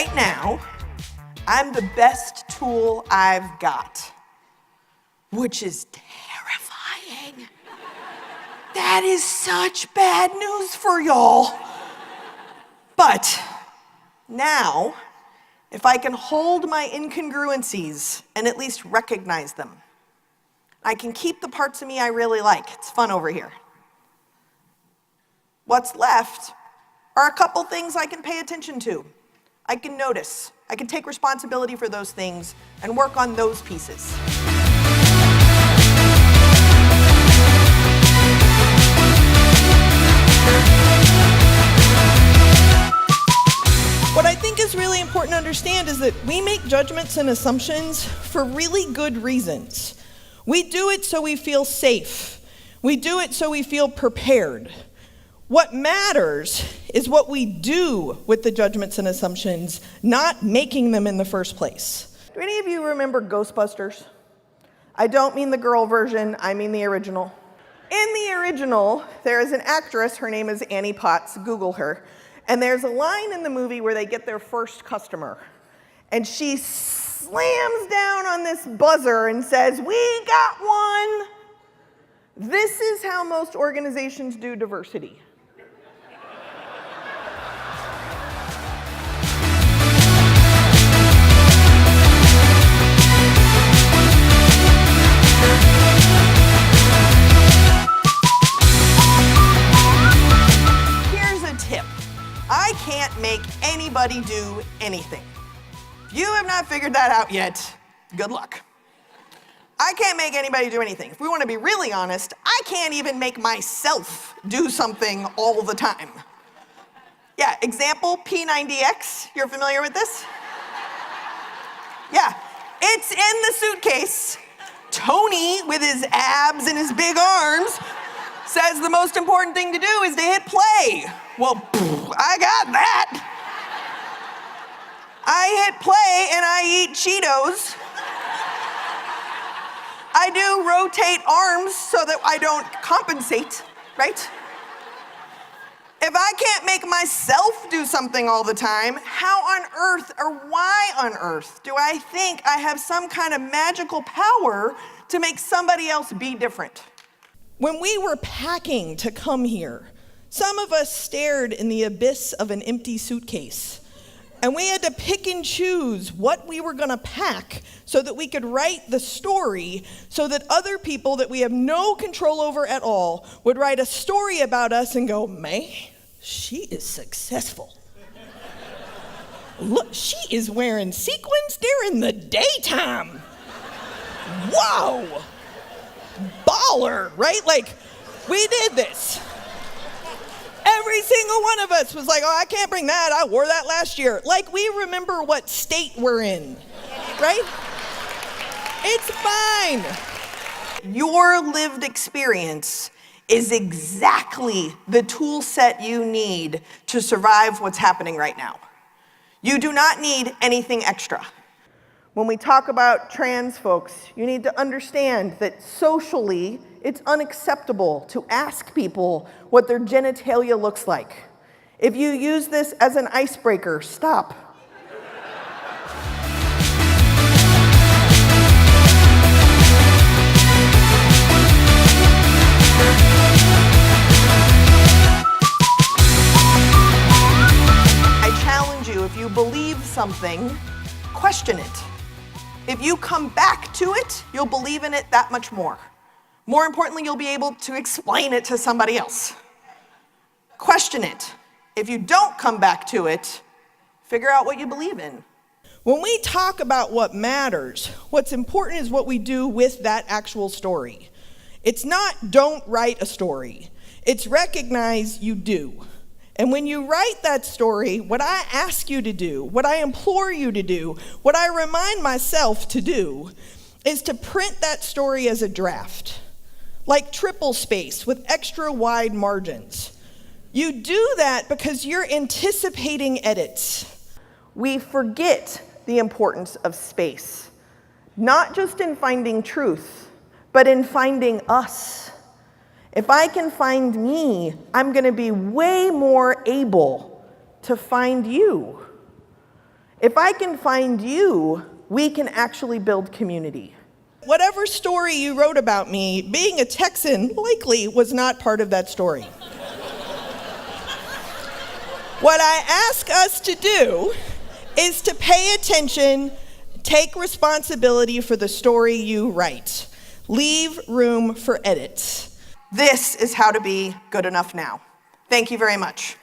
right now, I'm the best tool I've got, which is terrifying. That is such bad news for y'all. But now, if I can hold my incongruencies and at least recognize them, I can keep the parts of me I really like. It's fun over here. What's left are a couple things I can pay attention to. I can notice. I can take responsibility for those things and work on those pieces. What I think is really important to understand is that we make judgments and assumptions for really good reasons. We do it so we feel safe. We do it so we feel prepared. What matters is what we do with the judgments and assumptions, not making them in the first place. Do any of you remember Ghostbusters? I don't mean the girl version, I mean the original. In the original, there is an actress, her name is Annie Potts, Google her, and there's a line in the movie where they get their first customer, and she slams down on this buzzer and says, "We got one." This is how most organizations do diversity. Here's a tip. I can't make anybody do anything. If you have not figured that out yet, good luck. I can't make anybody do anything. If we want to be really honest, I can't even make myself do something all the time. Yeah, example, P90X. You're familiar with this? Yeah, it's in the suitcase. Tony, with his abs and his big arms, says the most important thing to do is to hit play. Well, I got that. I hit play and I eat Cheetos. I do rotate arms so that I don't compensate, right? If I can't make myself do something all the time, how on earth or why on earth do I think I have some kind of magical power to make somebody else be different? When we were packing to come here, some of us stared in the abyss of an empty suitcase. And we had to pick and choose what we were gonna pack so that we could write the story so that other people that we have no control over at all would write a story about us and go, "Man, she is successful. Look, she is wearing sequins during the daytime. Whoa, baller," right? Like, we did this. Every single one of us was like, "Oh, I can't bring that. I wore that last year." Like, we remember what state we're in, right? It's fine. Your lived experience is exactly the tool set you need to survive what's happening right now. You do not need anything extra. When we talk about trans folks, you need to understand that socially, it's unacceptable to ask people what their genitalia looks like. If you use this as an icebreaker, stop. I challenge you, if you believe something, question it. If you come back to it, you'll believe in it that much more. More importantly, you'll be able to explain it to somebody else. Question it. If you don't come back to it, figure out what you believe in. When we talk about what matters, what's important is what we do with that actual story. It's not don't write a story. It's recognize you do. And when you write that story, what I ask you to do, what I implore you to do, what I remind myself to do, is to print that story as a draft, like triple space with extra wide margins. You do that because you're anticipating edits. We forget the importance of space, not just in finding truth, but in finding us. If I can find me, I'm going to be way more able to find you. If I can find you, we can actually build community. Whatever story you wrote about me, being a Texan likely was not part of that story. What I ask us to do is to pay attention, take responsibility for the story you write. Leave room for edits. This is how to be good enough now. Thank you very much.